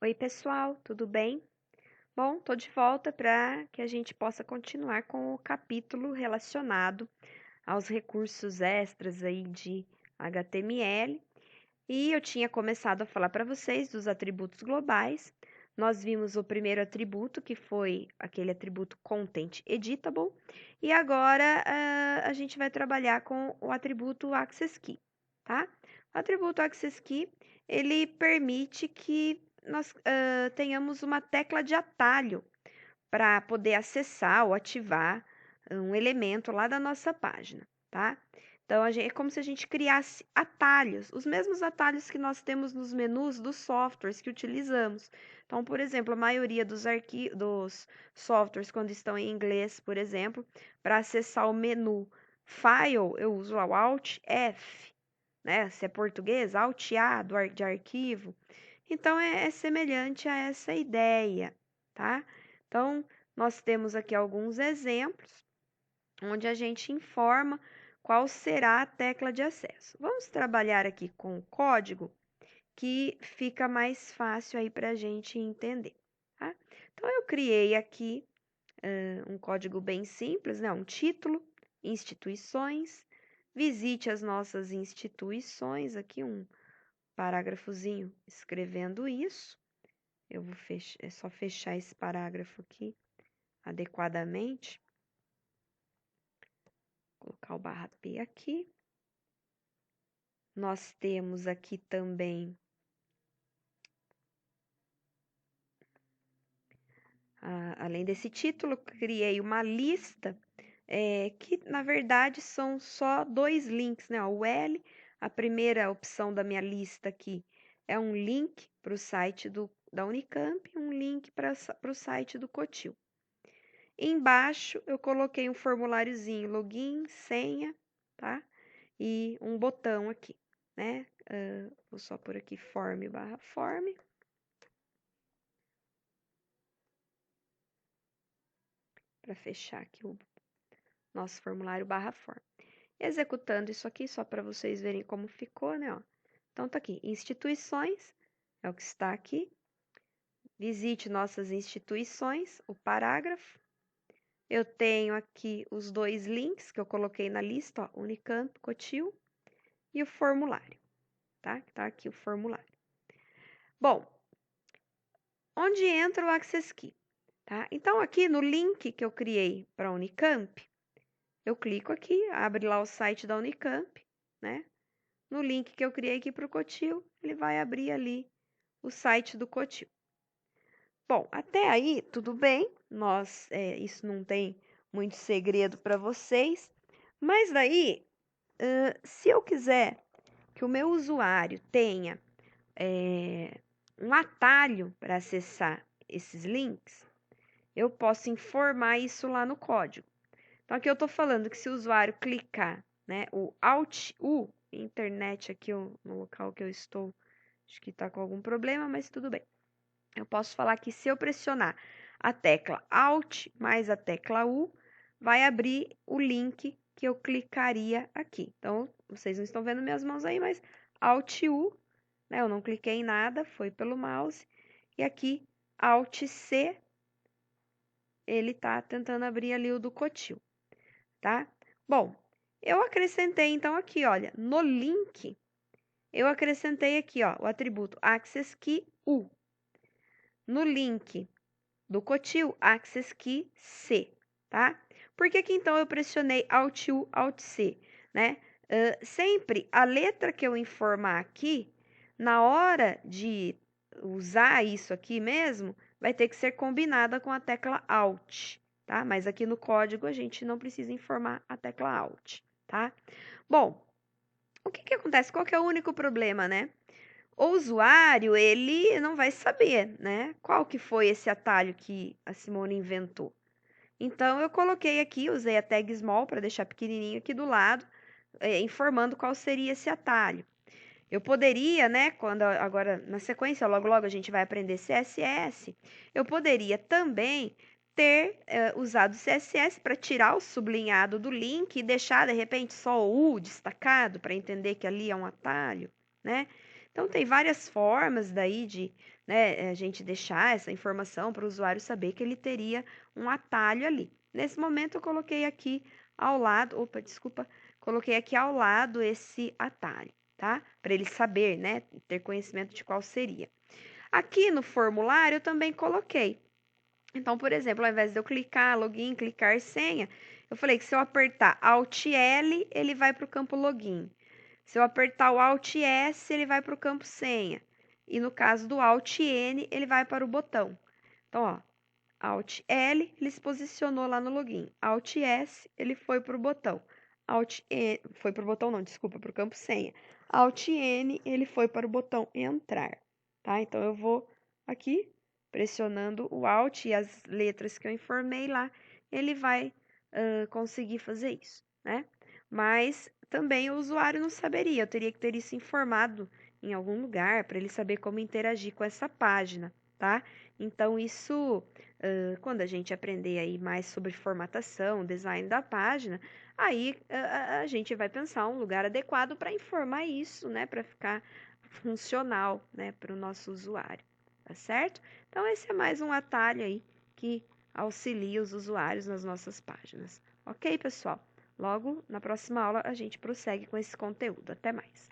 Oi, pessoal, tudo bem? Bom, tô de volta para que a gente possa continuar com o capítulo relacionado aos recursos extras aí de HTML. E eu tinha começado a falar para vocês dos atributos globais. Nós vimos o primeiro atributo, que foi aquele atributo Content Editable, e agora a gente vai trabalhar com o atributo Access Key, tá? O atributo Access Key, ele permite que nós tenhamos uma tecla de atalho para poder acessar ou ativar um elemento lá da nossa página, tá? Então, é como se a gente criasse atalhos, os mesmos atalhos que nós temos nos menus dos softwares que utilizamos. Então, por exemplo, a maioria dos softwares, quando estão em inglês, por exemplo, para acessar o menu File, eu uso o Alt F, né? Se é português, Alt A de arquivo. Então, é semelhante a essa ideia, tá? Então, nós temos aqui alguns exemplos onde a gente informa qual será a tecla de acesso. Vamos trabalhar aqui com o código que fica mais fácil aí para a gente entender, tá? Então, eu criei aqui um código bem simples, né? Um título, instituições, visite as nossas instituições, aqui um parágrafozinho escrevendo isso. Eu vou é só fechar esse parágrafo aqui adequadamente. Colocar o barra P aqui. Nós temos aqui também além desse título, criei uma lista que na verdade são só dois links, né? O L, a primeira opção da minha lista aqui é um link para o site da Unicamp e um link para o site do Cotil. Embaixo eu coloquei um formuláriozinho, login, senha, tá? E um botão aqui, né? Vou só por aqui form/form. Para fechar aqui o nosso formulário /form. Executando isso aqui, só para vocês verem como ficou, né? Ó. Então, tá aqui, instituições, é o que está aqui. Visite nossas instituições, o parágrafo. Eu tenho aqui os dois links que eu coloquei na lista, ó, Unicamp, Cotil, e o formulário, tá? Tá aqui o formulário. Bom, onde entra o Access Key, tá? Então, aqui no link que eu criei para a Unicamp, eu clico aqui, abre lá o site da Unicamp, né? No link que eu criei aqui para o Cotil, ele vai abrir ali o site do Cotil. Bom, até aí tudo bem, isso não tem muito segredo para vocês, mas daí, se eu quiser que o meu usuário tenha um atalho para acessar esses links, eu posso informar isso lá no código. Então, aqui eu estou falando que se o usuário clicar, né, o Alt U, internet aqui no local que eu estou, acho que está com algum problema, mas tudo bem. Eu posso falar que se eu pressionar a tecla Alt mais a tecla U, vai abrir o link que eu clicaria aqui. Então, vocês não estão vendo minhas mãos aí, mas Alt U, né, eu não cliquei em nada, foi pelo mouse. E aqui, Alt C, ele está tentando abrir ali o do Cotil, tá? Bom, eu acrescentei então aqui, olha, no link, eu acrescentei aqui, ó, o atributo Access Key U. No link do Cotil, Access Key C, tá? Por que que então eu pressionei Alt U, Alt C, né? Sempre a letra que eu informar aqui, na hora de usar isso aqui mesmo, vai ter que ser combinada com a tecla Alt, tá? Mas aqui no código a gente não precisa informar a tecla Alt, tá? Bom, o que que acontece? Qual que é o único problema, né? O usuário, ele não vai saber, né? Qual que foi esse atalho que a Simone inventou. Então, eu coloquei aqui, usei a tag small para deixar pequenininho aqui do lado, informando qual seria esse atalho. Eu poderia, né, agora na sequência, logo logo a gente vai aprender CSS, eu poderia também ter usado CSS para tirar o sublinhado do link e deixar, de repente, só o U destacado para entender que ali é um atalho, né? Então, tem várias formas daí de, né, a gente deixar essa informação para o usuário saber que ele teria um atalho ali. Nesse momento, eu coloquei aqui ao lado, opa, desculpa, coloquei aqui ao lado esse atalho, tá? Para ele saber, né, ter conhecimento de qual seria. Aqui no formulário, eu também coloquei. Então, por exemplo, ao invés de eu clicar login, clicar senha, eu falei que se eu apertar Alt L, ele vai para o campo login. Se eu apertar o Alt S, ele vai para o campo senha. E no caso do Alt N, ele vai para o botão. Então, ó, Alt L, ele se posicionou lá no login. Alt S, ele foi para o botão. Alt N, foi para o botão não, desculpa, para o campo senha. Alt N, ele foi para o botão entrar, tá? Então, eu vou aqui, pressionando o Alt e as letras que eu informei lá, ele vai conseguir fazer isso, né? Mas também o usuário não saberia, eu teria que ter isso informado em algum lugar para ele saber como interagir com essa página, tá? Então, isso, quando a gente aprender aí mais sobre formatação, design da página, aí a gente vai pensar um lugar adequado para informar isso, né? Para ficar funcional, né? Para o nosso usuário, tá certo? Então, esse é mais um atalho aí que auxilia os usuários nas nossas páginas. Ok, pessoal? Logo, na próxima aula, a gente prossegue com esse conteúdo. Até mais!